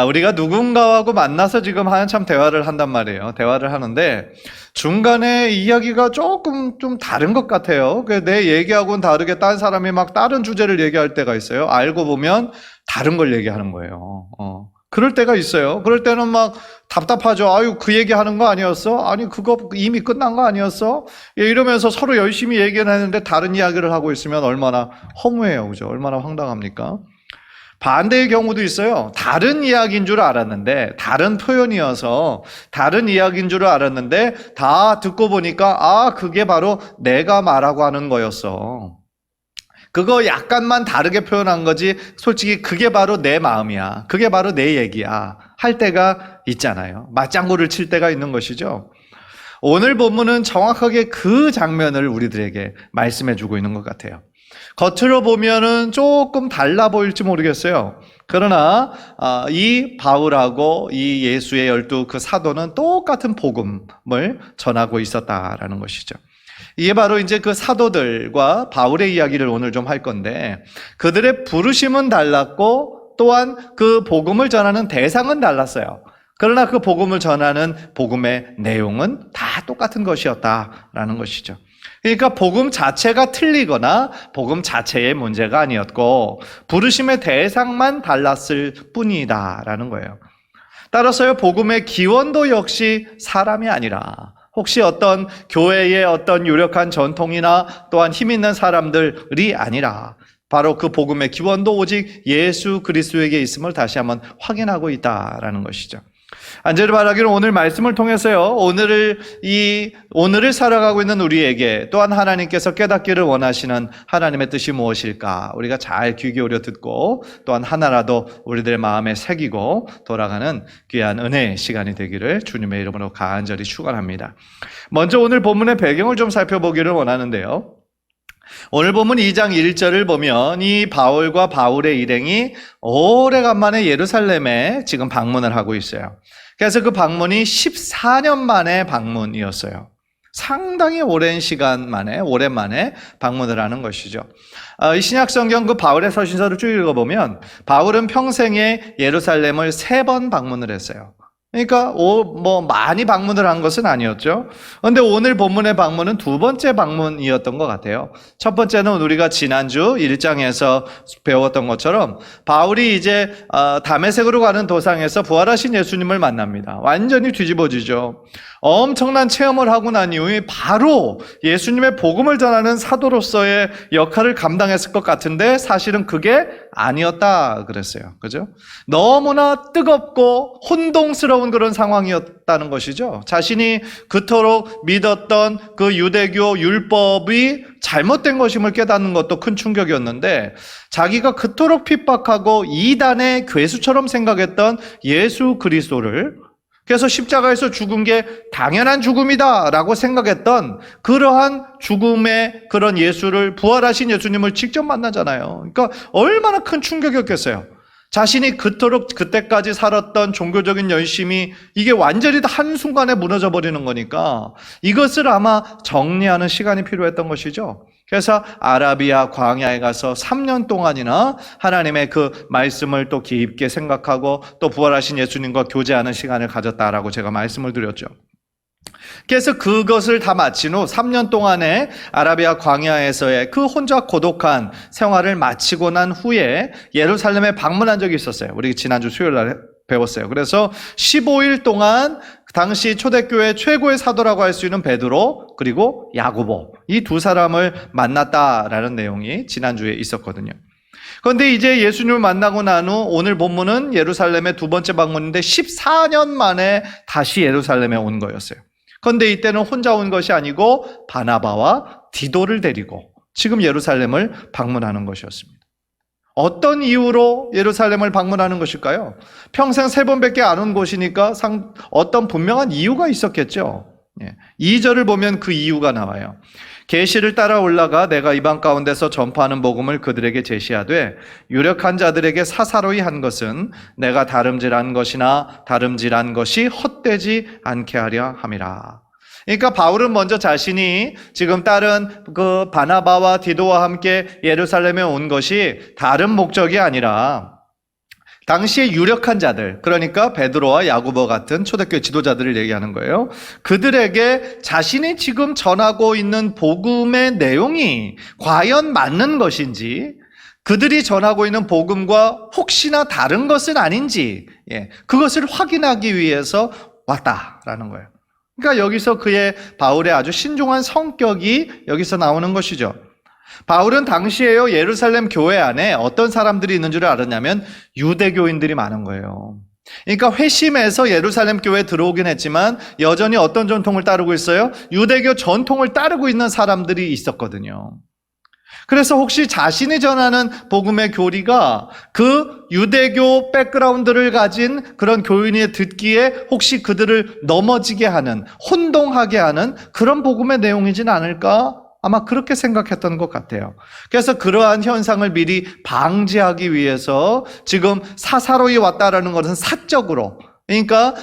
우리가 누군가하고 만나서 지금 한참 대화를 한단 말이에요. 대화를 하는데 중간에 이야기가 조금 좀 다른 것 같아요. 내 얘기하고는 다르게 딴 사람이 막 다른 주제를 얘기할 때가 있어요. 알고 보면 다른 걸 얘기하는 거예요. 그럴 때가 있어요. 그럴 때는 막 답답하죠. 아유, 그 얘기 하는 거 아니었어? 아니, 그거 이미 끝난 거 아니었어? 이러면서 서로 열심히 얘기를 하는데 다른 이야기를 하고 있으면 얼마나 허무해요. 그죠? 얼마나 황당합니까? 반대의 경우도 있어요. 다른 이야기인 줄 알았는데, 다른 표현이어서 다른 이야기인 줄 알았는데, 다 듣고 보니까, 그게 바로 내가 말하고 하는 거였어. 그거 약간만 다르게 표현한 거지, 솔직히 그게 바로 내 마음이야. 그게 바로 내 얘기야. 할 때가 있잖아요. 맞장구를 칠 때가 있는 것이죠. 오늘 본문은 정확하게 그 장면을 우리들에게 말씀해 주고 있는 것 같아요. 겉으로 보면은 조금 달라 보일지 모르겠어요. 그러나 이 바울하고 이 예수의 12 그 사도는 똑같은 복음을 전하고 있었다라는 것이죠. 이게 바로 이제 그 사도들과 바울의 이야기를 오늘 좀 할 건데, 그들의 부르심은 달랐고 또한 그 복음을 전하는 대상은 달랐어요. 그러나 그 복음을 전하는 복음의 내용은 다 똑같은 것이었다라는 것이죠. 그러니까 복음 자체가 틀리거나 복음 자체의 문제가 아니었고 부르심의 대상만 달랐을 뿐이다라는 거예요. 따라서요, 복음의 기원도 역시 사람이 아니라 혹시 어떤 교회의 어떤 유력한 전통이나 또한 힘 있는 사람들이 아니라 바로 그 복음의 기원도 오직 예수 그리스도에게 있음을 다시 한번 확인하고 있다라는 것이죠. 안전을 바라기를 오늘 말씀을 통해서요, 오늘을 살아가고 있는 우리에게 또한 하나님께서 깨닫기를 원하시는 하나님의 뜻이 무엇일까 우리가 잘 귀 기울여 듣고 또한 하나라도 우리들의 마음에 새기고 돌아가는 귀한 은혜의 시간이 되기를 주님의 이름으로 간절히 축원합니다. 먼저 오늘 본문의 배경을 좀 살펴보기를 원하는데요, 오늘 본문 2장 1절을 보면 이 바울과 바울의 일행이 오래간만에 예루살렘에 지금 방문을 하고 있어요. 그래서 그 방문이 14년 만의 방문이었어요. 상당히 오랜 시간 만에, 오랜만에 방문을 하는 것이죠. 이 신약성경 그 바울의 서신서를 쭉 읽어보면 바울은 평생에 예루살렘을 3번 방문을 했어요. 그러니까 많이 방문을 한 것은 아니었죠. 그런데 오늘 본문의 방문은 2번째 방문이었던 것 같아요. 첫 번째는 우리가 지난주 1장에서 배웠던 것처럼 바울이 이제 다메섹으로 가는 도상에서 부활하신 예수님을 만납니다. 완전히 뒤집어지죠. 엄청난 체험을 하고 난 이후에 바로 예수님의 복음을 전하는 사도로서의 역할을 감당했을 것 같은데 사실은 그게 아니었다 그랬어요. 그죠? 너무나 뜨겁고 혼동스러운 그런 상황이었다는 것이죠. 자신이 그토록 믿었던 그 유대교 율법이 잘못된 것임을 깨닫는 것도 큰 충격이었는데, 자기가 그토록 핍박하고 이단의 괴수처럼 생각했던 예수 그리스도를, 그래서 십자가에서 죽은 게 당연한 죽음이다라고 생각했던 그러한 죽음의 그런 예수를, 부활하신 예수님을 직접 만나잖아요. 그러니까 얼마나 큰 충격이었겠어요. 자신이 그토록 그때까지 살았던 종교적인 열심이 이게 완전히 다 한순간에 무너져 버리는 거니까 이것을 아마 정리하는 시간이 필요했던 것이죠. 그래서 아라비아 광야에 가서 3년 동안이나 하나님의 그 말씀을 또 깊게 생각하고 또 부활하신 예수님과 교제하는 시간을 가졌다라고 제가 말씀을 드렸죠. 그래서 그것을 다 마친 후 3년 동안의 아라비아 광야에서의 그 혼자 고독한 생활을 마치고 난 후에 예루살렘에 방문한 적이 있었어요. 우리 지난주 수요일 날 배웠어요. 그래서 15일 동안 당시 초대교회 최고의 사도라고 할 수 있는 베드로 그리고 야고보, 이 2사람을 만났다라는 내용이 지난주에 있었거든요. 그런데 이제 예수님을 만나고 난 후 오늘 본문은 예루살렘의 2번째 방문인데 14년 만에 다시 예루살렘에 온 거였어요. 그런데 이때는 혼자 온 것이 아니고 바나바와 디도를 데리고 지금 예루살렘을 방문하는 것이었습니다. 어떤 이유로 예루살렘을 방문하는 것일까요? 평생 3번밖에 안 온 곳이니까 어떤 분명한 이유가 있었겠죠. 2절을 보면 그 이유가 나와요. 계시를 따라 올라가 내가 이방 가운데서 전파하는 복음을 그들에게 제시하되 유력한 자들에게 사사로이 한 것은 내가 다름질한 것이나 다름질한 것이 헛되지 않게 하려 함이라. 그러니까 바울은 먼저 자신이 지금 다른 그 바나바와 디도와 함께 예루살렘에 온 것이 다른 목적이 아니라 당시에 유력한 자들, 그러니까 베드로와 야고보 같은 초대교회 지도자들을 얘기하는 거예요. 그들에게 자신이 지금 전하고 있는 복음의 내용이 과연 맞는 것인지, 그들이 전하고 있는 복음과 혹시나 다른 것은 아닌지, 그것을 확인하기 위해서 왔다라는 거예요. 그러니까 여기서 바울의 아주 신중한 성격이 여기서 나오는 것이죠. 바울은 당시에요, 예루살렘 교회 안에 어떤 사람들이 있는 줄 알았냐면 유대교인들이 많은 거예요. 그러니까 회심해서 예루살렘 교회에 들어오긴 했지만 여전히 어떤 전통을 따르고 있어요? 유대교 전통을 따르고 있는 사람들이 있었거든요. 그래서 혹시 자신이 전하는 복음의 교리가 그 유대교 백그라운드를 가진 그런 교인이 듣기에 혹시 그들을 넘어지게 하는, 혼동하게 하는 그런 복음의 내용이진 않을까? 아마 그렇게 생각했던 것 같아요. 그래서 그러한 현상을 미리 방지하기 위해서 지금 사사로이 왔다라는 것은 사적으로, 그러니까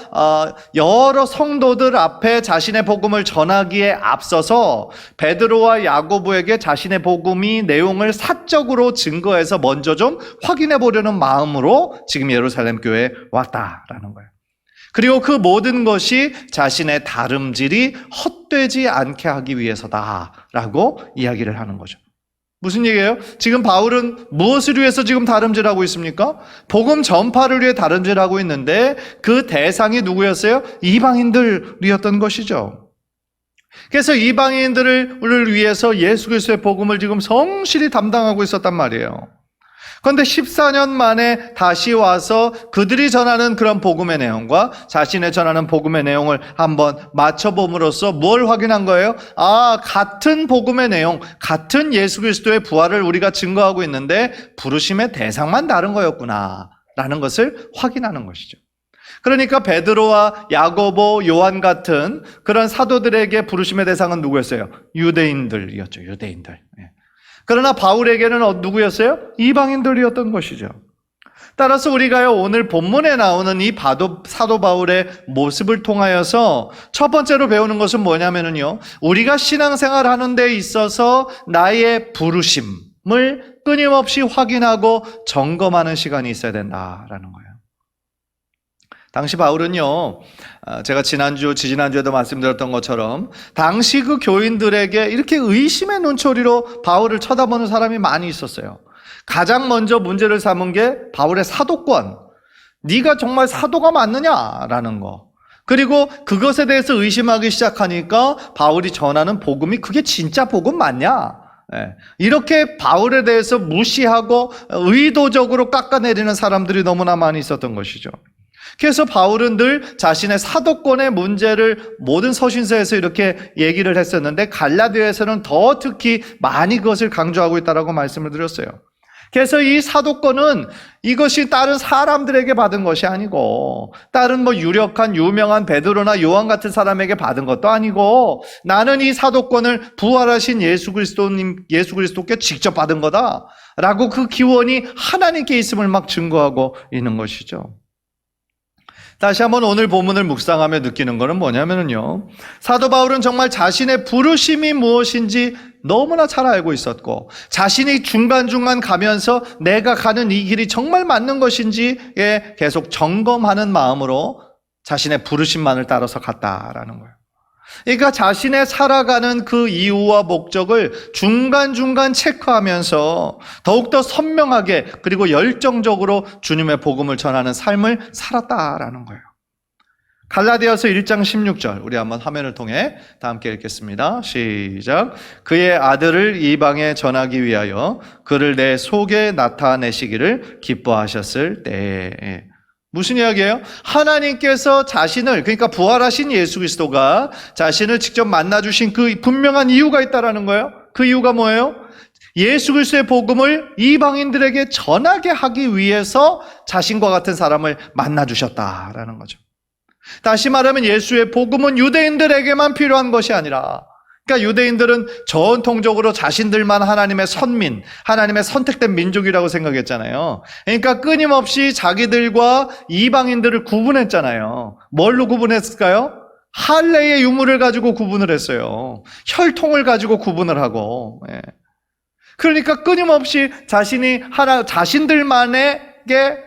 여러 성도들 앞에 자신의 복음을 전하기에 앞서서 베드로와 야고보에게 자신의 복음이 내용을 사적으로 증거해서 먼저 좀 확인해 보려는 마음으로 지금 예루살렘 교회에 왔다라는 거예요. 그리고 그 모든 것이 자신의 다름질이 헛되지 않게 하기 위해서다라고 이야기를 하는 거죠. 무슨 얘기예요? 지금 바울은 무엇을 위해서 지금 다름질하고 있습니까? 복음 전파를 위해 다름질하고 있는데 그 대상이 누구였어요? 이방인들이었던 것이죠. 그래서 이방인들을 위해서 예수 그리스도의 복음을 지금 성실히 담당하고 있었단 말이에요. 그런데 14년 만에 다시 와서 그들이 전하는 그런 복음의 내용과 자신의 전하는 복음의 내용을 한번 맞춰봄으로써 뭘 확인한 거예요? 같은 복음의 내용, 같은 예수 그리스도의 부활을 우리가 증거하고 있는데 부르심의 대상만 다른 거였구나 라는 것을 확인하는 것이죠. 그러니까 베드로와 야고보, 요한 같은 그런 사도들에게 부르심의 대상은 누구였어요? 유대인들이었죠. 유대인들. 그러나 바울에게는 누구였어요? 이방인들이었던 것이죠. 따라서 우리가요, 오늘 본문에 나오는 이 사도 바울의 모습을 통하여서 첫 번째로 배우는 것은 뭐냐면요, 우리가 신앙생활 하는 데 있어서 나의 부르심을 끊임없이 확인하고 점검하는 시간이 있어야 된다라는 거예요. 당시 바울은요, 제가 지지난주에도 말씀드렸던 것처럼 당시 그 교인들에게 이렇게 의심의 눈초리로 바울을 쳐다보는 사람이 많이 있었어요. 가장 먼저 문제를 삼은 게 바울의 사도권, 네가 정말 사도가 맞느냐라는 거. 그리고 그것에 대해서 의심하기 시작하니까 바울이 전하는 복음이 그게 진짜 복음 맞냐? 이렇게 바울에 대해서 무시하고 의도적으로 깎아내리는 사람들이 너무나 많이 있었던 것이죠. 그래서 바울은 늘 자신의 사도권의 문제를 모든 서신서에서 이렇게 얘기를 했었는데 갈라디아에서는 더 특히 많이 그것을 강조하고 있다고 말씀을 드렸어요. 그래서 이 사도권은 이것이 다른 사람들에게 받은 것이 아니고 다른 유력한 유명한 베드로나 요한 같은 사람에게 받은 것도 아니고 나는 이 사도권을 부활하신 예수 그리스도께 직접 받은 거다라고 그 기원이 하나님께 있음을 막 증거하고 있는 것이죠. 다시 한번 오늘 본문을 묵상하며 느끼는 것은 뭐냐면요, 사도 바울은 정말 자신의 부르심이 무엇인지 너무나 잘 알고 있었고 자신이 중간중간 가면서 내가 가는 이 길이 정말 맞는 것인지에 계속 점검하는 마음으로 자신의 부르심만을 따라서 갔다라는 거예요. 그러니까 자신의 살아가는 그 이유와 목적을 중간중간 체크하면서 더욱더 선명하게 그리고 열정적으로 주님의 복음을 전하는 삶을 살았다라는 거예요. 갈라디아서 1장 16절 우리 한번 화면을 통해 다 함께 읽겠습니다. 시작. 그의 아들을 이방에 전하기 위하여 그를 내 속에 나타내시기를 기뻐하셨을 때에. 무슨 이야기예요? 하나님께서 자신을, 그러니까 부활하신 예수 그리스도가 자신을 직접 만나주신 그 분명한 이유가 있다라는 거예요. 그 이유가 뭐예요? 예수 그리스도의 복음을 이방인들에게 전하게 하기 위해서 자신과 같은 사람을 만나주셨다라는 거죠. 다시 말하면 예수의 복음은 유대인들에게만 필요한 것이 아니라, 그러니까 유대인들은 전통적으로 자신들만 하나님의 선민, 하나님의 선택된 민족이라고 생각했잖아요. 그러니까 끊임없이 자기들과 이방인들을 구분했잖아요. 뭘로 구분했을까요? 할례의 유물을 가지고 구분을 했어요. 혈통을 가지고 구분을 하고. 그러니까 끊임없이 자신들만의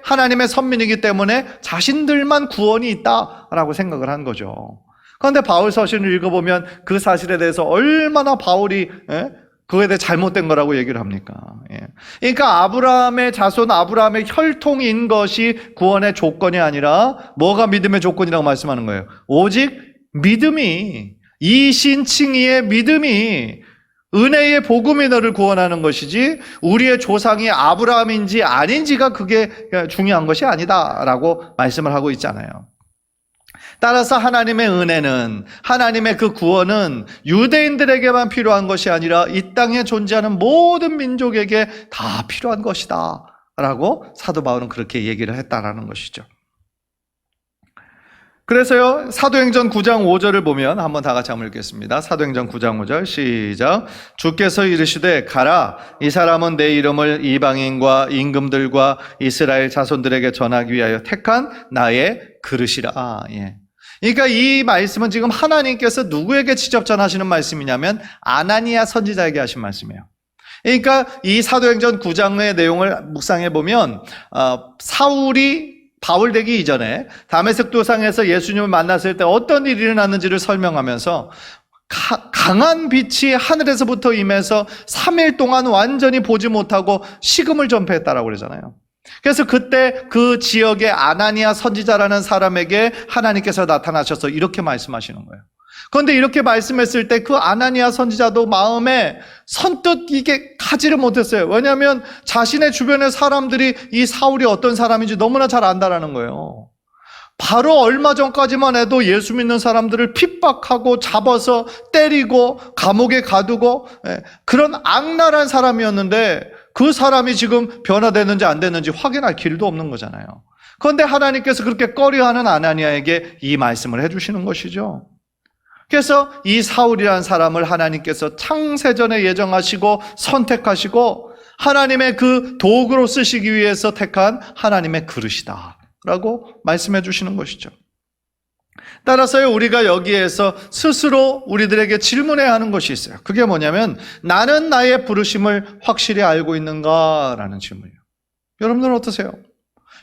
하나님의 선민이기 때문에 자신들만 구원이 있다라고 생각을 한 거죠. 그런데 바울 서신을 읽어보면 그 사실에 대해서 얼마나 바울이 그거에 대해 잘못된 거라고 얘기를 합니까? 그러니까 아브라함의 자손, 아브라함의 혈통인 것이 구원의 조건이 아니라 뭐가 믿음의 조건이라고 말씀하는 거예요? 오직 믿음이, 이신칭의의 믿음이, 은혜의 복음이 너를 구원하는 것이지 우리의 조상이 아브라함인지 아닌지가 그게 중요한 것이 아니다라고 말씀을 하고 있잖아요. 따라서 하나님의 은혜는, 하나님의 그 구원은 유대인들에게만 필요한 것이 아니라 이 땅에 존재하는 모든 민족에게 다 필요한 것이다 라고 사도 바울은 그렇게 얘기를 했다라는 것이죠. 그래서요, 사도행전 9장 5절을 보면 한번 다 같이 한번 읽겠습니다. 사도행전 9장 5절 시작. 주께서 이르시되 가라, 이 사람은 내 이름을 이방인과 임금들과 이스라엘 자손들에게 전하기 위하여 택한 나의 그릇이라. 그러니까 이 말씀은 지금 하나님께서 누구에게 직접 전하시는 말씀이냐면 아나니아 선지자에게 하신 말씀이에요. 그러니까 이 사도행전 9장의 내용을 묵상해 보면 사울이 바울 되기 이전에 다메섹 도상에서 예수님을 만났을 때 어떤 일이 일어났는지를 설명하면서 강한 빛이 하늘에서부터 임해서 3일 동안 완전히 보지 못하고 식음을 전폐했다라고 그러잖아요. 그래서 그때 그 지역의 아나니아 선지자라는 사람에게 하나님께서 나타나셔서 이렇게 말씀하시는 거예요. 그런데 이렇게 말씀했을 때 그 아나니아 선지자도 마음에 선뜻 이게 가지를 못했어요. 왜냐하면 자신의 주변의 사람들이 이 사울이 어떤 사람인지 너무나 잘 안다라는 거예요. 바로 얼마 전까지만 해도 예수 믿는 사람들을 핍박하고 잡아서 때리고 감옥에 가두고 그런 악랄한 사람이었는데 그 사람이 지금 변화됐는지 안 됐는지 확인할 길도 없는 거잖아요. 그런데 하나님께서 그렇게 꺼려하는 아나니아에게 이 말씀을 해주시는 것이죠. 그래서 이 사울이라는 사람을 하나님께서 창세전에 예정하시고 선택하시고 하나님의 그 도구로 쓰시기 위해서 택한 하나님의 그릇이다 라고 말씀해 주시는 것이죠. 따라서요, 우리가 여기에서 스스로 우리들에게 질문해야 하는 것이 있어요. 그게 뭐냐면 나는 나의 부르심을 확실히 알고 있는가라는 질문이에요. 여러분들은 어떠세요?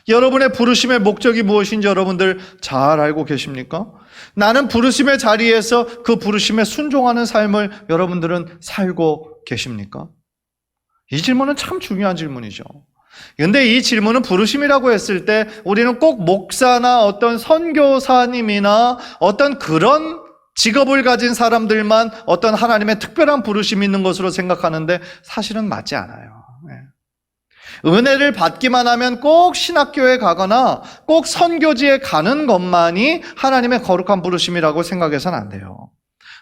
여러분의 부르심의 목적이 무엇인지 여러분들 잘 알고 계십니까? 나는 부르심의 자리에서 그 부르심에 순종하는 삶을 여러분들은 살고 계십니까? 이 질문은 참 중요한 질문이죠. 그런데 이 질문은 부르심이라고 했을 때 우리는 꼭 목사나 어떤 선교사님이나 어떤 그런 직업을 가진 사람들만 어떤 하나님의 특별한 부르심이 있는 것으로 생각하는데 사실은 맞지 않아요. 은혜를 받기만 하면 꼭 신학교에 가거나 꼭 선교지에 가는 것만이 하나님의 거룩한 부르심이라고 생각해서는 안 돼요.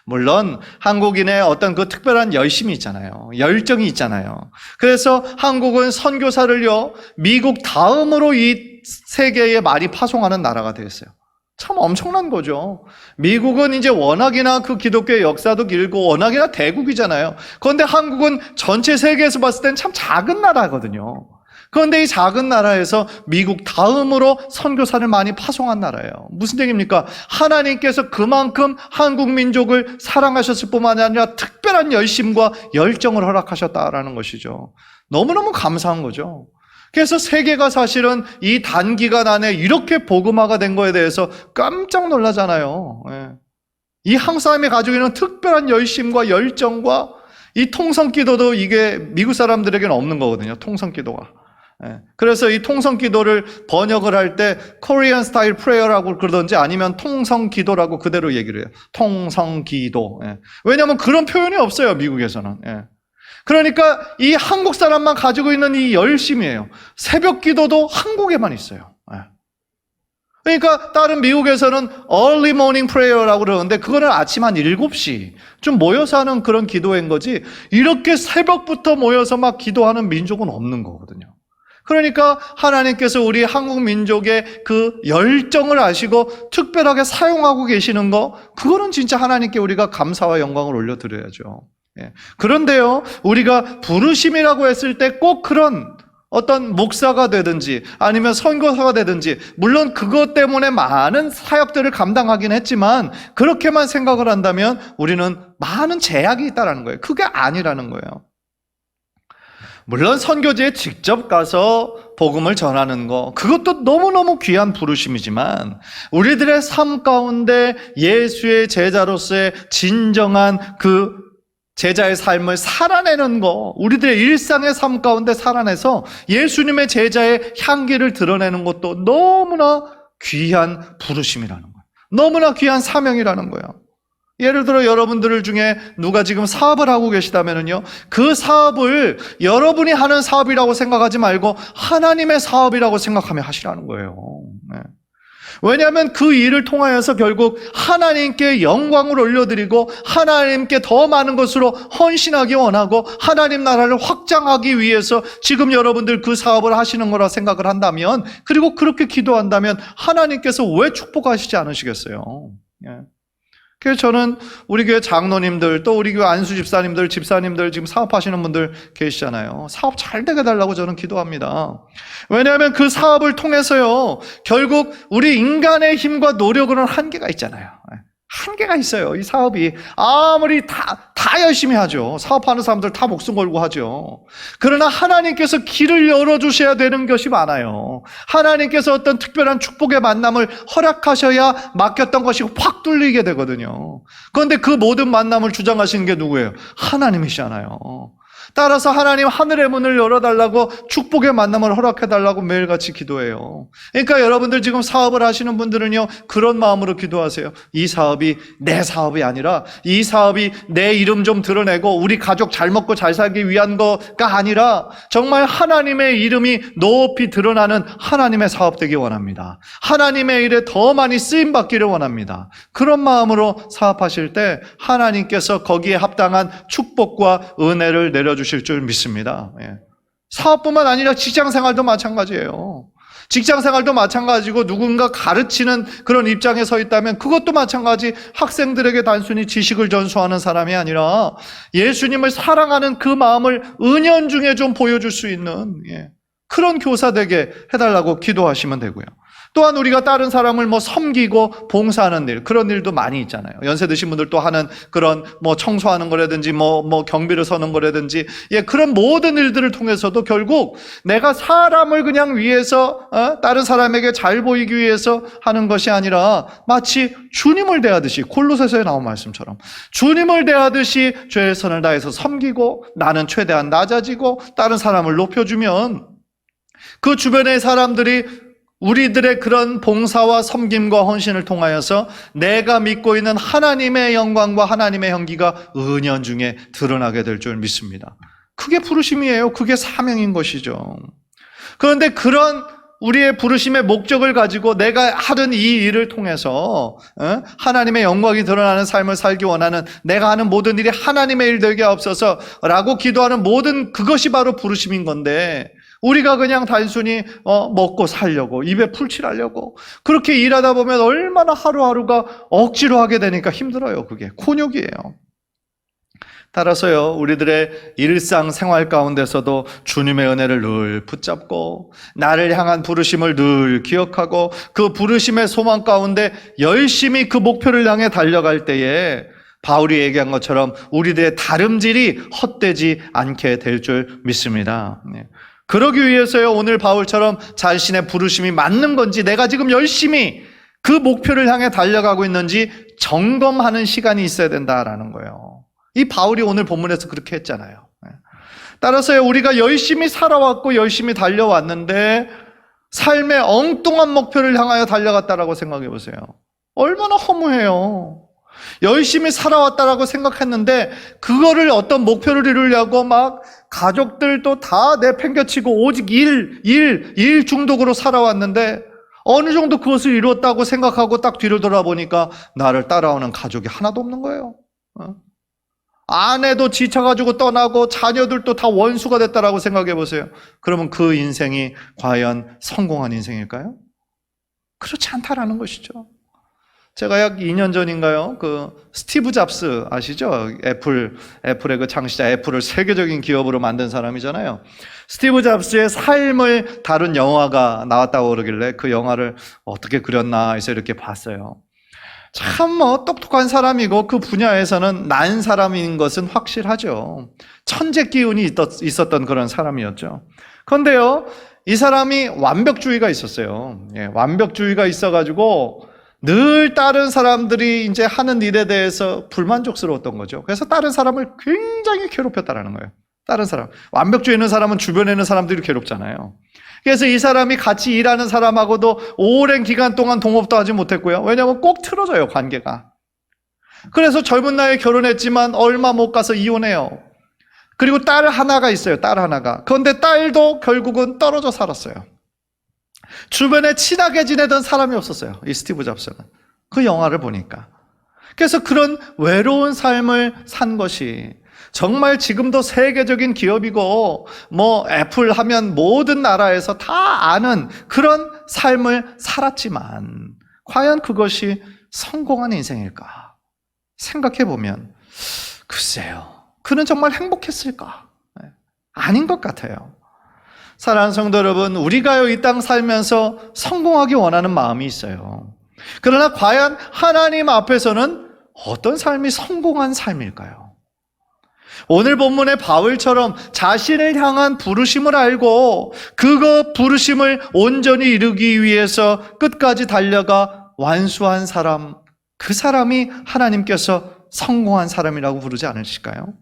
물론 한국인의 어떤 그 특별한 열심이 있잖아요. 열정이 있잖아요. 그래서 한국은 선교사를요, 미국 다음으로 이 세계에 많이 파송하는 나라가 되었어요. 참 엄청난 거죠. 미국은 이제 워낙이나 그 기독교의 역사도 길고 워낙이나 대국이잖아요. 그런데 한국은 전체 세계에서 봤을 땐 참 작은 나라거든요. 그런데 이 작은 나라에서 미국 다음으로 선교사를 많이 파송한 나라예요. 무슨 얘기입니까? 하나님께서 그만큼 한국 민족을 사랑하셨을 뿐만 아니라 특별한 열심과 열정을 허락하셨다라는 것이죠. 너무너무 감사한 거죠. 그래서 세계가 사실은 이 단기간 안에 이렇게 복음화가 된 거에 대해서 깜짝 놀라잖아요. 이 한국 사람이 가지고 있는 특별한 열심과 열정과 이 통성기도도 이게 미국 사람들에게는 없는 거거든요. 통성기도가. 그래서 이 통성기도를 번역을 할 때 코리안 스타일 프레어라고 그러든지 아니면 통성기도라고 그대로 얘기를 해요. 통성기도. 왜냐하면 그런 표현이 없어요, 미국에서는. 그러니까 이 한국 사람만 가지고 있는 이 열심이에요. 새벽 기도도 한국에만 있어요. 그러니까 다른 미국에서는 early morning prayer라고 그러는데 그거는 아침 한 7시 좀 모여서 하는 그런 기도인 거지 이렇게 새벽부터 모여서 막 기도하는 민족은 없는 거거든요. 그러니까 하나님께서 우리 한국 민족의 그 열정을 아시고 특별하게 사용하고 계시는 거 그거는 진짜 하나님께 우리가 감사와 영광을 올려드려야죠. 그런데요, 우리가 부르심이라고 했을 때 꼭 그런 어떤 목사가 되든지 아니면 선교사가 되든지 물론 그것 때문에 많은 사역들을 감당하긴 했지만 그렇게만 생각을 한다면 우리는 많은 제약이 있다는 거예요. 그게 아니라는 거예요. 물론 선교지에 직접 가서 복음을 전하는 거, 그것도 너무너무 귀한 부르심이지만 우리들의 삶 가운데 예수의 제자로서의 진정한 그 제자의 삶을 살아내는 거, 우리들의 일상의 삶 가운데 살아내서 예수님의 제자의 향기를 드러내는 것도 너무나 귀한 부르심이라는 거예요. 너무나 귀한 사명이라는 거예요. 예를 들어 여러분들 중에 누가 지금 사업을 하고 계시다면요, 그 사업을 여러분이 하는 사업이라고 생각하지 말고 하나님의 사업이라고 생각하며 하시라는 거예요. 네. 왜냐하면 그 일을 통하여서 결국 하나님께 영광을 올려드리고 하나님께 더 많은 것으로 헌신하기 원하고 하나님 나라를 확장하기 위해서 지금 여러분들 그 사업을 하시는 거라 생각을 한다면, 그리고 그렇게 기도한다면 하나님께서 왜 축복하시지 않으시겠어요? 예. 그래서 저는 우리 교회 장로님들, 또 우리 교회 안수 집사님들, 집사님들 지금 사업하시는 분들 계시잖아요. 사업 잘 되게 달라고 저는 기도합니다. 왜냐하면 그 사업을 통해서요, 결국 우리 인간의 힘과 노력으로는 한계가 있잖아요. 한계가 있어요. 이 사업이 아무리 다 열심히 하죠. 사업하는 사람들 다 목숨 걸고 하죠. 그러나 하나님께서 길을 열어주셔야 되는 것이 많아요. 하나님께서 어떤 특별한 축복의 만남을 허락하셔야 맡겼던 것이 확 뚫리게 되거든요. 그런데 그 모든 만남을 주장하시는 게 누구예요? 하나님이시잖아요. 따라서 하나님 하늘의 문을 열어달라고, 축복의 만남을 허락해달라고 매일같이 기도해요. 그러니까 여러분들 지금 사업을 하시는 분들은요, 그런 마음으로 기도하세요. 이 사업이 내 사업이 아니라, 이 사업이 내 이름 좀 드러내고 우리 가족 잘 먹고 잘 살기 위한 거가 아니라 정말 하나님의 이름이 높이 드러나는 하나님의 사업 되기 원합니다. 하나님의 일에 더 많이 쓰임받기를 원합니다. 그런 마음으로 사업하실 때 하나님께서 거기에 합당한 축복과 은혜를 내려주실 줄 믿습니다. 예. 사업뿐만 아니라 직장생활도 마찬가지예요. 직장생활도 마찬가지고, 누군가 가르치는 그런 입장에 서 있다면 그것도 마찬가지. 학생들에게 단순히 지식을 전수하는 사람이 아니라 예수님을 사랑하는 그 마음을 은연중에 좀 보여줄 수 있는, 그런 교사 되게 해달라고 기도하시면 되고요. 또한 우리가 다른 사람을 섬기고 봉사하는 일, 그런 일도 많이 있잖아요. 연세 드신 분들 또 하는 그런 청소하는 거라든지 경비를 서는 거라든지, 그런 모든 일들을 통해서도 결국 내가 사람을 그냥 위해서 다른 사람에게 잘 보이기 위해서 하는 것이 아니라 마치 주님을 대하듯이, 골로새서에 나온 말씀처럼 주님을 대하듯이 최선을 다해서 섬기고 나는 최대한 낮아지고 다른 사람을 높여주면 그 주변의 사람들이 우리들의 그런 봉사와 섬김과 헌신을 통하여서 내가 믿고 있는 하나님의 영광과 하나님의 향기가 은연중에 드러나게 될 줄 믿습니다. 그게 부르심이에요. 그게 사명인 것이죠. 그런데 그런 우리의 부르심의 목적을 가지고 내가 하는 이 일을 통해서 하나님의 영광이 드러나는 삶을 살기 원하는, 내가 하는 모든 일이 하나님의 일 되게 없어서 라고 기도하는 모든 그것이 바로 부르심인 건데, 우리가 그냥 단순히 먹고 살려고, 입에 풀칠하려고 그렇게 일하다 보면 얼마나 하루하루가 억지로 하게 되니까 힘들어요. 그게 곤욕이에요. 따라서요, 우리들의 일상생활 가운데서도 주님의 은혜를 늘 붙잡고 나를 향한 부르심을 늘 기억하고 그 부르심의 소망 가운데 열심히 그 목표를 향해 달려갈 때에 바울이 얘기한 것처럼 우리들의 다름질이 헛되지 않게 될 줄 믿습니다. 그러기 위해서요, 오늘 바울처럼 자신의 부르심이 맞는 건지, 내가 지금 열심히 그 목표를 향해 달려가고 있는지 점검하는 시간이 있어야 된다라는 거예요. 이 바울이 오늘 본문에서 그렇게 했잖아요. 따라서요, 우리가 열심히 살아왔고 열심히 달려왔는데 삶의 엉뚱한 목표를 향하여 달려갔다라고 생각해 보세요. 얼마나 허무해요. 열심히 살아왔다라고 생각했는데 그거를 어떤 목표를 이루려고 막 가족들도 다 내팽겨치고 오직 일 중독으로 살아왔는데 어느 정도 그것을 이루었다고 생각하고 딱 뒤를 돌아보니까 나를 따라오는 가족이 하나도 없는 거예요. 아내도 지쳐가지고 떠나고 자녀들도 다 원수가 됐다라고 생각해 보세요. 그러면 그 인생이 과연 성공한 인생일까요? 그렇지 않다라는 것이죠. 제가 약 2년 전인가요? 그 스티브 잡스 아시죠? 애플의 그 창시자, 애플을 세계적인 기업으로 만든 사람이잖아요. 스티브 잡스의 삶을 다룬 영화가 나왔다고 그러길래 그 영화를 어떻게 그렸나 해서 이렇게 봤어요. 참 똑똑한 사람이고 그 분야에서는 난 사람인 것은 확실하죠. 천재 기운이 있었던 그런 사람이었죠. 그런데요, 이 사람이 완벽주의가 있었어요. 완벽주의가 있어가지고 늘 다른 사람들이 이제 하는 일에 대해서 불만족스러웠던 거죠. 그래서 다른 사람을 굉장히 괴롭혔다라는 거예요. 다른 사람. 완벽주의 있는 사람은 주변에 있는 사람들이 괴롭잖아요. 그래서 이 사람이 같이 일하는 사람하고도 오랜 기간 동안 동업도 하지 못했고요. 왜냐하면 꼭 틀어져요, 관계가. 그래서 젊은 나이에 결혼했지만 얼마 못 가서 이혼해요. 그리고 딸 하나가 있어요, 딸 하나가. 그런데 딸도 결국은 떨어져 살았어요. 주변에 친하게 지내던 사람이 없었어요, 이 스티브 잡스는. 그 영화를 보니까. 그래서 그런 외로운 삶을 산 것이 정말 지금도 세계적인 기업이고 애플 하면 모든 나라에서 다 아는 그런 삶을 살았지만 과연 그것이 성공한 인생일까? 생각해보면 글쎄요, 그는 정말 행복했을까? 아닌 것 같아요. 사랑하는 성도 여러분, 우리가요 이 땅 살면서 성공하기 원하는 마음이 있어요. 그러나 과연 하나님 앞에서는 어떤 삶이 성공한 삶일까요? 오늘 본문의 바울처럼 자신을 향한 부르심을 알고 그거 부르심을 온전히 이루기 위해서 끝까지 달려가 완수한 사람, 그 사람이 하나님께서 성공한 사람이라고 부르지 않으실까요?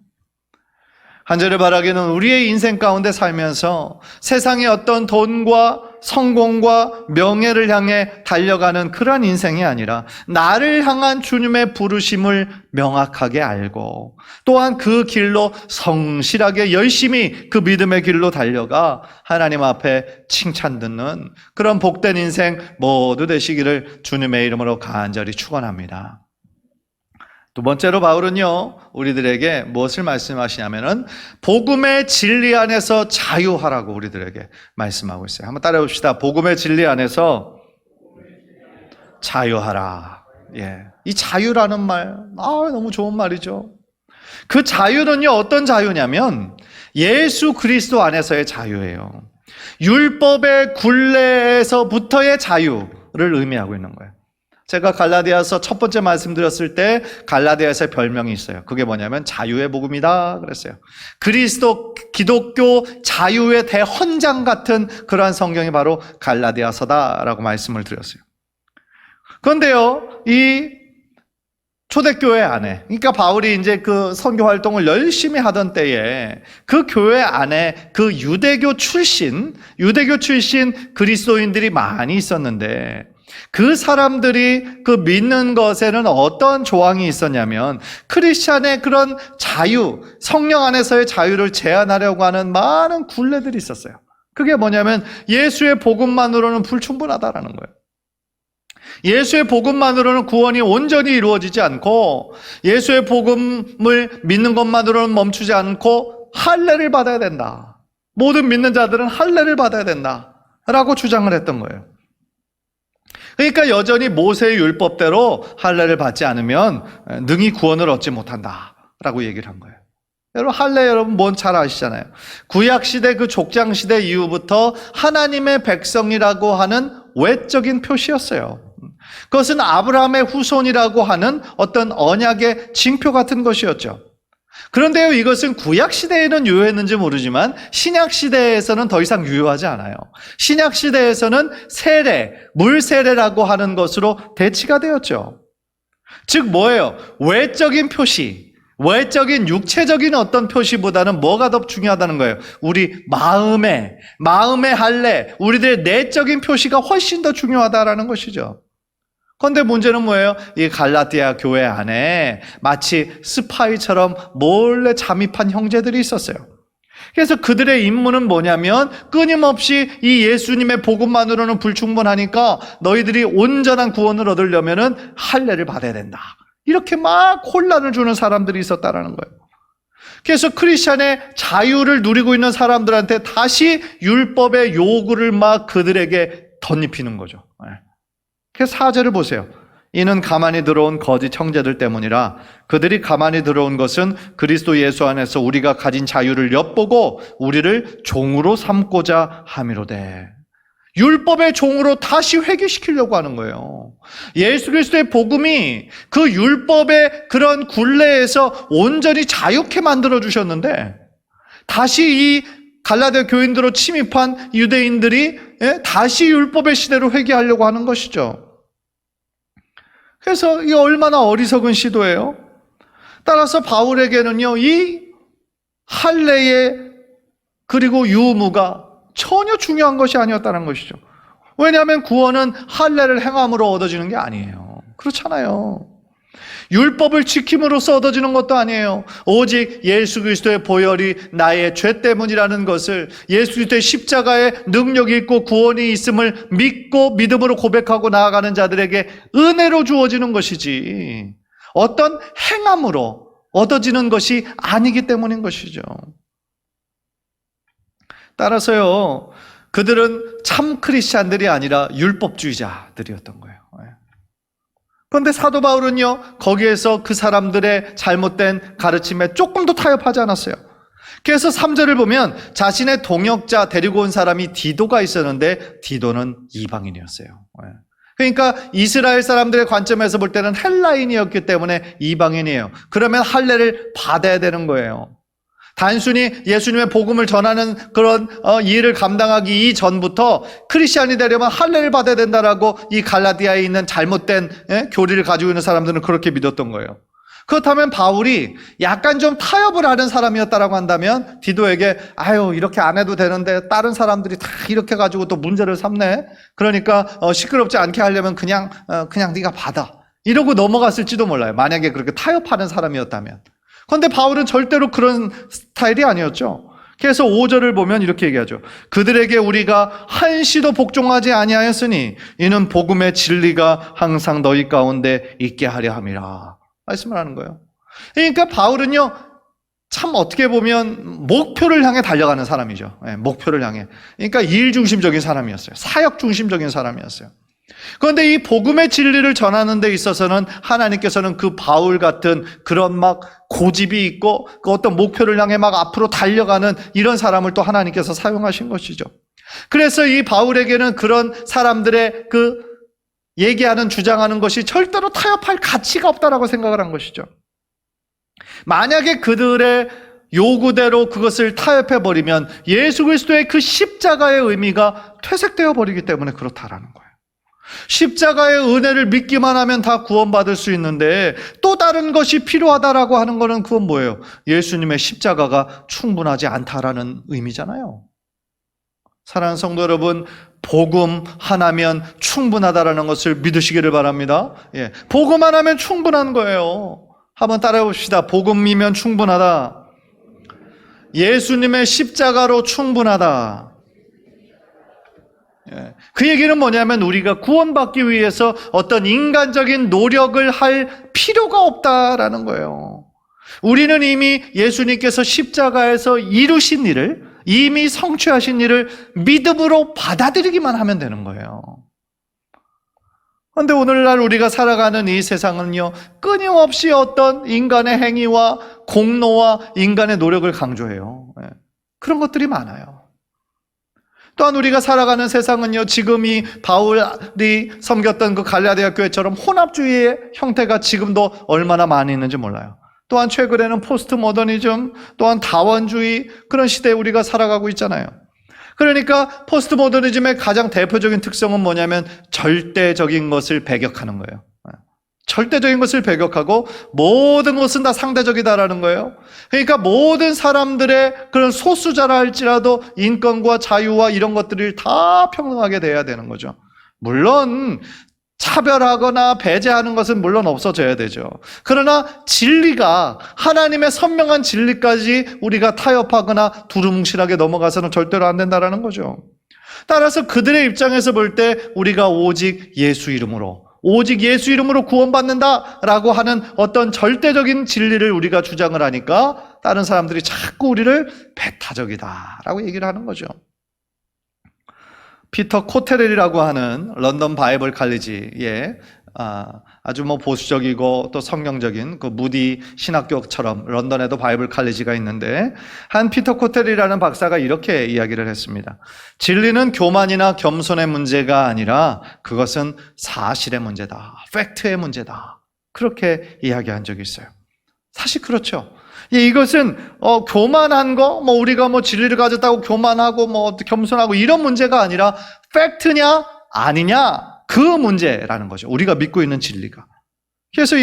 한 절에 바라기는 우리의 인생 가운데 살면서 세상의 어떤 돈과 성공과 명예를 향해 달려가는 그런 인생이 아니라 나를 향한 주님의 부르심을 명확하게 알고 또한 그 길로 성실하게 열심히 그 믿음의 길로 달려가 하나님 앞에 칭찬 듣는 그런 복된 인생 모두 되시기를 주님의 이름으로 간절히 축원합니다. 두 번째로 바울은요, 우리들에게 무엇을 말씀하시냐면은 복음의 진리 안에서 자유하라고 우리들에게 말씀하고 있어요. 한번 따라해 봅시다. 복음의 진리 안에서 자유하라. 이 자유라는 말, 너무 좋은 말이죠. 그 자유는요, 어떤 자유냐면 예수 그리스도 안에서의 자유예요. 율법의 굴레에서부터의 자유를 의미하고 있는 거예요. 제가 갈라디아서 첫 번째 말씀드렸을 때 갈라디아서의 별명이 있어요. 그게 뭐냐면 자유의 복음이다 그랬어요. 기독교 자유의 대헌장 같은 그러한 성경이 바로 갈라디아서다라고 말씀을 드렸어요. 그런데요, 이 초대교회 안에, 그러니까 바울이 이제 그 선교 활동을 열심히 하던 때에 그 교회 안에 그 유대교 출신 그리스도인들이 많이 있었는데 그 사람들이 그 믿는 것에는 어떤 조항이 있었냐면 크리스찬의 그런 자유, 성령 안에서의 자유를 제한하려고 하는 많은 굴레들이 있었어요. 그게 뭐냐면 예수의 복음만으로는 불충분하다라는 거예요. 예수의 복음만으로는 구원이 온전히 이루어지지 않고 예수의 복음을 믿는 것만으로는 멈추지 않고 할례를 받아야 된다. 모든 믿는 자들은 할례를 받아야 된다라고 주장을 했던 거예요. 그러니까 여전히 모세의 율법대로 할례를 받지 않으면 능히 구원을 얻지 못한다라고 얘기를 한 거예요. 여러분 뭔 잘 아시잖아요. 구약시대 그 족장시대 이후부터 하나님의 백성이라고 하는 외적인 표시였어요. 그것은 아브라함의 후손이라고 하는 어떤 언약의 징표 같은 것이었죠. 그런데요, 이것은 구약시대에는 유효했는지 모르지만 신약시대에서는 더 이상 유효하지 않아요. 신약시대에서는 세례, 물세례라고 하는 것으로 대치가 되었죠. 즉 뭐예요? 외적인 표시, 외적인 육체적인 어떤 표시보다는 뭐가 더 중요하다는 거예요? 우리 마음의 할례, 우리들의 내적인 표시가 훨씬 더 중요하다라는 것이죠. 그런데 문제는 뭐예요? 이 갈라디아 교회 안에 마치 스파이처럼 몰래 잠입한 형제들이 있었어요. 그래서 그들의 임무는 뭐냐면 끊임없이 이 예수님의 복음만으로는 불충분하니까 너희들이 온전한 구원을 얻으려면은 할례를 받아야 된다. 이렇게 막 혼란을 주는 사람들이 있었다라는 거예요. 그래서 크리스찬의 자유를 누리고 있는 사람들한테 다시 율법의 요구를 막 그들에게 덧입히는 거죠. 그래서 4절을 보세요. 이는 가만히 들어온 거짓 형제들 때문이라. 그들이 가만히 들어온 것은 그리스도 예수 안에서 우리가 가진 자유를 엿보고 우리를 종으로 삼고자 함이로되. 율법의 종으로 다시 회귀시키려고 하는 거예요. 예수 그리스도의 복음이 그 율법의 그런 굴레에서 온전히 자유케 만들어 주셨는데 다시 이 갈라디아 교인들로 침입한 유대인들이 다시 율법의 시대로 회귀하려고 하는 것이죠. 그래서 이 얼마나 어리석은 시도예요. 따라서 바울에게는요, 이 할례의 그리고 유무가 전혀 중요한 것이 아니었다는 것이죠. 왜냐하면 구원은 할례를 행함으로 얻어지는 게 아니에요. 그렇잖아요. 율법을 지킴으로써 얻어지는 것도 아니에요. 오직 예수 그리스도의 보혈이 나의 죄 때문이라는 것을, 예수 그리스도의 십자가의 능력이 있고 구원이 있음을 믿고 믿음으로 고백하고 나아가는 자들에게 은혜로 주어지는 것이지 어떤 행함으로 얻어지는 것이 아니기 때문인 것이죠. 따라서요, 그들은 참 크리스찬들이 아니라 율법주의자들이었던 거예요. 그런데 사도 바울은요, 거기에서 그 사람들의 잘못된 가르침에 조금도 타협하지 않았어요. 그래서 3절을 보면 자신의 동역자 데리고 온 사람이 디도가 있었는데 디도는 이방인이었어요. 그러니까 이스라엘 사람들의 관점에서 볼 때는 헬라인이었기 때문에 이방인이에요. 그러면 할례를 받아야 되는 거예요. 단순히 예수님의 복음을 전하는 그런 일을 감당하기 이전부터 크리스찬이 되려면 할례를 받아야 된다라고 이 갈라디아에 있는 잘못된 교리를 가지고 있는 사람들은 그렇게 믿었던 거예요. 그렇다면 바울이 약간 좀 타협을 하는 사람이었다라고 한다면 디도에게 아유 이렇게 안 해도 되는데 다른 사람들이 다 이렇게 가지고 또 문제를 삼네. 그러니까 시끄럽지 않게 하려면 그냥 네가 받아. 이러고 넘어갔을지도 몰라요. 만약에 그렇게 타협하는 사람이었다면. 그런데 바울은 절대로 그런 스타일이 아니었죠. 그래서 5절을 보면 이렇게 얘기하죠. 그들에게 우리가 한시도 복종하지 아니하였으니 이는 복음의 진리가 항상 너희 가운데 있게 하려 함이라. 말씀을 하는 거예요. 그러니까 바울은요, 참 어떻게 보면 목표를 향해 달려가는 사람이죠. 목표를 향해. 그러니까 일 중심적인 사람이었어요. 사역 중심적인 사람이었어요. 그런데 이 복음의 진리를 전하는 데 있어서는 하나님께서는 그 바울 같은 그런 막 고집이 있고 그 어떤 목표를 향해 막 앞으로 달려가는 이런 사람을 또 하나님께서 사용하신 것이죠. 그래서 이 바울에게는 그런 사람들의 그 얘기하는 주장하는 것이 절대로 타협할 가치가 없다라고 생각을 한 것이죠. 만약에 그들의 요구대로 그것을 타협해버리면 예수 그리스도의 그 십자가의 의미가 퇴색되어 버리기 때문에 그렇다라는 거예요. 십자가의 은혜를 믿기만 하면 다 구원받을 수 있는데 또 다른 것이 필요하다라고 하는 것은 그건 뭐예요? 예수님의 십자가가 충분하지 않다라는 의미잖아요. 사랑하는 성도 여러분, 복음 하나면 충분하다라는 것을 믿으시기를 바랍니다. 복음 하나면 충분한 거예요. 한번 따라해 봅시다. 복음이면 충분하다. 예수님의 십자가로 충분하다. 그 얘기는 뭐냐면 우리가 구원받기 위해서 어떤 인간적인 노력을 할 필요가 없다라는 거예요. 우리는 이미 예수님께서 십자가에서 이루신 일을, 이미 성취하신 일을 믿음으로 받아들이기만 하면 되는 거예요. 그런데 오늘날 우리가 살아가는 이 세상은요, 끊임없이 어떤 인간의 행위와 공로와 인간의 노력을 강조해요. 그런 것들이 많아요. 또한 우리가 살아가는 세상은요, 지금 이 바울이 섬겼던 그 갈라디아 교회처럼 혼합주의의 형태가 지금도 얼마나 많이 있는지 몰라요. 또한 최근에는 포스트 모더니즘, 또한 다원주의, 그런 시대에 우리가 살아가고 있잖아요. 그러니까 포스트 모더니즘의 가장 대표적인 특성은 뭐냐면 절대적인 것을 배격하는 거예요. 절대적인 것을 배격하고 모든 것은 다 상대적이다라는 거예요. 그러니까 모든 사람들의 그런 소수자라 할지라도 인권과 자유와 이런 것들을 다 평등하게 돼야 되는 거죠. 물론 차별하거나 배제하는 것은 물론 없어져야 되죠. 그러나 진리가, 하나님의 선명한 진리까지 우리가 타협하거나 두루뭉실하게 넘어가서는 절대로 안 된다라는 거죠. 따라서 그들의 입장에서 볼 때 우리가 오직 예수 이름으로 구원받는다라고 하는 어떤 절대적인 진리를 우리가 주장을 하니까 다른 사람들이 자꾸 우리를 배타적이다라고 얘기를 하는 거죠. 피터 코테렐이라고 하는 런던 바이블 칼리지의 아주 뭐 보수적이고 또 성경적인 그 무디 신학교처럼 런던에도 바이블 칼리지가 있는데 한 피터 코텔이라는 박사가 이렇게 이야기를 했습니다. 진리는 교만이나 겸손의 문제가 아니라 그것은 사실의 문제다. 팩트의 문제다. 그렇게 이야기한 적이 있어요. 사실 그렇죠. 이것은 교만한 거, 뭐 우리가 뭐 진리를 가졌다고 교만하고 뭐 겸손하고 이런 문제가 아니라 팩트냐 아니냐 그 문제라는 거죠. 우리가 믿고 있는 진리가. 그래서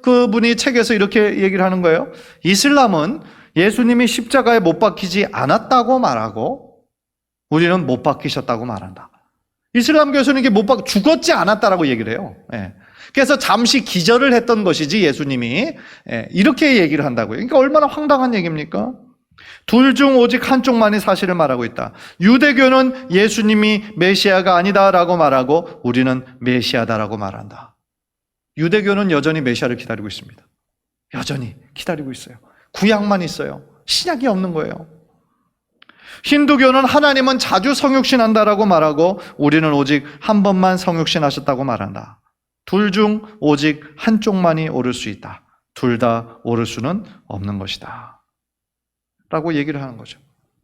그분이 책에서 이렇게 얘기를 하는 거예요. 이슬람은 예수님이 십자가에 못 박히지 않았다고 말하고 우리는 못 박히셨다고 말한다. 이슬람교에서는 이게 죽었지 않았다라고 얘기를 해요. 예. 그래서 잠시 기절을 했던 것이지 예수님이 이렇게 얘기를 한다고요. 그러니까 얼마나 황당한 얘기입니까? 둘 중 오직 한쪽만이 사실을 말하고 있다. 유대교는 예수님이 메시아가 아니다라고 말하고 우리는 메시아다라고 말한다. 유대교는 여전히 메시아를 기다리고 있습니다. 여전히 기다리고 있어요. 구약만 있어요. 신약이 없는 거예요. 힌두교는 하나님은 자주 성육신한다라고 말하고 우리는 오직 한 번만 성육신하셨다고 말한다. 둘 중 오직 한쪽만이 옳을 수 있다. 둘 다 옳을 수는 없는 것이다. 라고 얘기를 하는 거죠.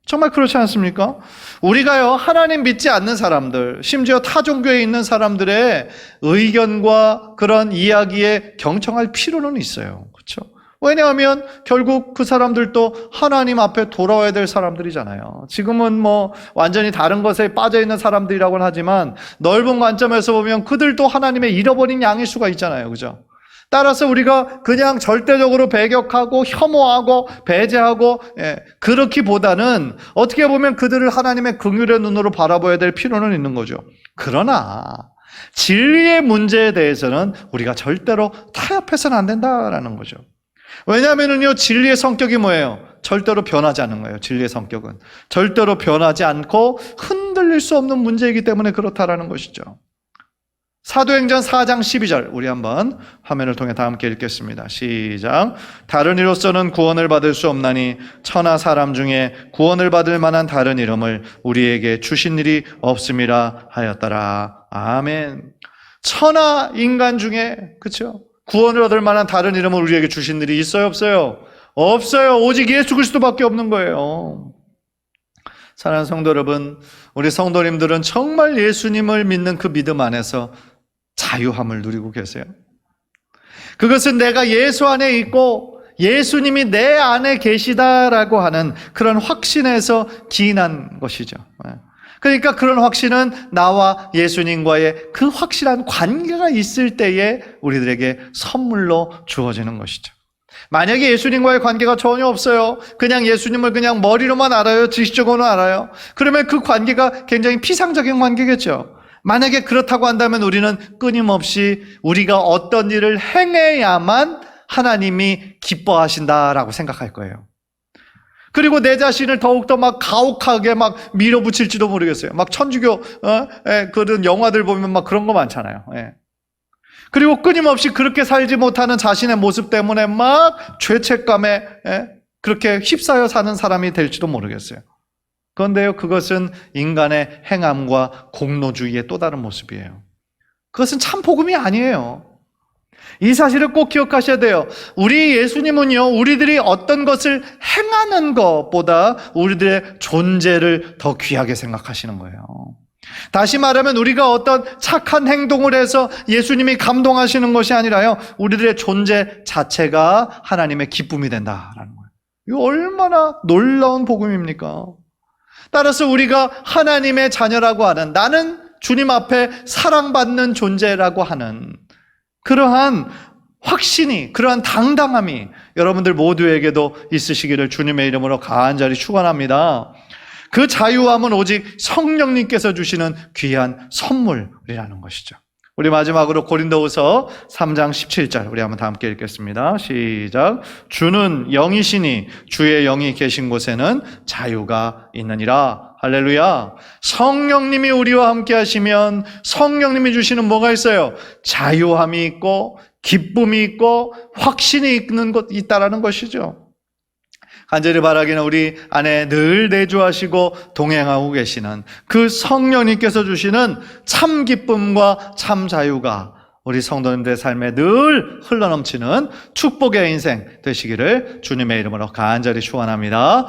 정말 그렇지 않습니까? 우리가요, 하나님 믿지 않는 사람들, 심지어 타 종교에 있는 사람들의 의견과 그런 이야기에 경청할 필요는 있어요. 그렇죠? 왜냐하면 결국 그 사람들도 하나님 앞에 돌아와야 될 사람들이잖아요. 지금은 뭐 완전히 다른 것에 빠져 있는 사람들이라고는 하지만 넓은 관점에서 보면 그들도 하나님의 잃어버린 양일 수가 있잖아요. 그죠? 따라서 우리가 그냥 절대적으로 배격하고 혐오하고 배제하고 그렇기보다는 어떻게 보면 그들을 하나님의 긍휼의 눈으로 바라봐야 될 필요는 있는 거죠. 그러나 진리의 문제에 대해서는 우리가 절대로 타협해서는 안 된다라는 거죠. 왜냐하면요, 진리의 성격이 뭐예요? 절대로 변하지 않는 거예요. 진리의 성격은 절대로 변하지 않고 흔들릴 수 없는 문제이기 때문에 그렇다라는 것이죠. 사도행전 4장 12절 우리 한번 화면을 통해 다 함께 읽겠습니다. 시작. 다른 이로서는 구원을 받을 수 없나니 천하 사람 중에 구원을 받을 만한 다른 이름을 우리에게 주신 일이 없음이라 하였더라. 아멘. 천하 인간 중에 그렇죠? 구원을 얻을 만한 다른 이름을 우리에게 주신 일이 있어요, 없어요? 없어요. 오직 예수 그리스도밖에 없는 거예요. 사랑하는 성도 여러분, 우리 성도님들은 정말 예수님을 믿는 그 믿음 안에서 자유함을 누리고 계세요. 그것은 내가 예수 안에 있고 예수님이 내 안에 계시다라고 하는 그런 확신에서 기인한 것이죠. 그러니까 그런 확신은 나와 예수님과의 그 확실한 관계가 있을 때에 우리들에게 선물로 주어지는 것이죠. 만약에 예수님과의 관계가 전혀 없어요. 그냥 예수님을 그냥 머리로만 알아요. 지식적으로는 알아요. 그러면 그 관계가 굉장히 피상적인 관계겠죠. 만약에 그렇다고 한다면 우리는 끊임없이 우리가 어떤 일을 행해야만 하나님이 기뻐하신다라고 생각할 거예요. 그리고 내 자신을 더욱더 막 가혹하게 막 밀어붙일지도 모르겠어요. 막 천주교 그런 영화들 보면 막 그런 거 많잖아요. 그리고 끊임없이 그렇게 살지 못하는 자신의 모습 때문에 막 죄책감에 그렇게 휩싸여 사는 사람이 될지도 모르겠어요. 그런데요, 그것은 인간의 행함과 공로주의의 또 다른 모습이에요. 그것은 참 복음이 아니에요. 이 사실을 꼭 기억하셔야 돼요. 우리 예수님은요, 우리들이 어떤 것을 행하는 것보다 우리들의 존재를 더 귀하게 생각하시는 거예요. 다시 말하면 우리가 어떤 착한 행동을 해서 예수님이 감동하시는 것이 아니라요, 우리들의 존재 자체가 하나님의 기쁨이 된다라는 거예요. 이거 얼마나 놀라운 복음입니까? 따라서 우리가 하나님의 자녀라고 하는, 나는 주님 앞에 사랑받는 존재라고 하는 그러한 확신이, 그러한 당당함이 여러분들 모두에게도 있으시기를 주님의 이름으로 간절히 축원합니다. 그 자유함은 오직 성령님께서 주시는 귀한 선물이라는 것이죠. 우리 마지막으로 고린도후서 3장 17절 우리 한번 다 함께 읽겠습니다. 시작. 주는 영이시니 주의 영이 계신 곳에는 자유가 있느니라. 할렐루야. 성령님이 우리와 함께 하시면 성령님이 주시는 뭐가 있어요? 자유함이 있고 기쁨이 있고 확신이 있는 것 있다라는 것이죠. 간절히 바라기는 우리 안에 늘 내주하시고 동행하고 계시는 그 성령님께서 주시는 참 기쁨과 참 자유가 우리 성도님들의 삶에 늘 흘러넘치는 축복의 인생 되시기를 주님의 이름으로 간절히 축원합니다.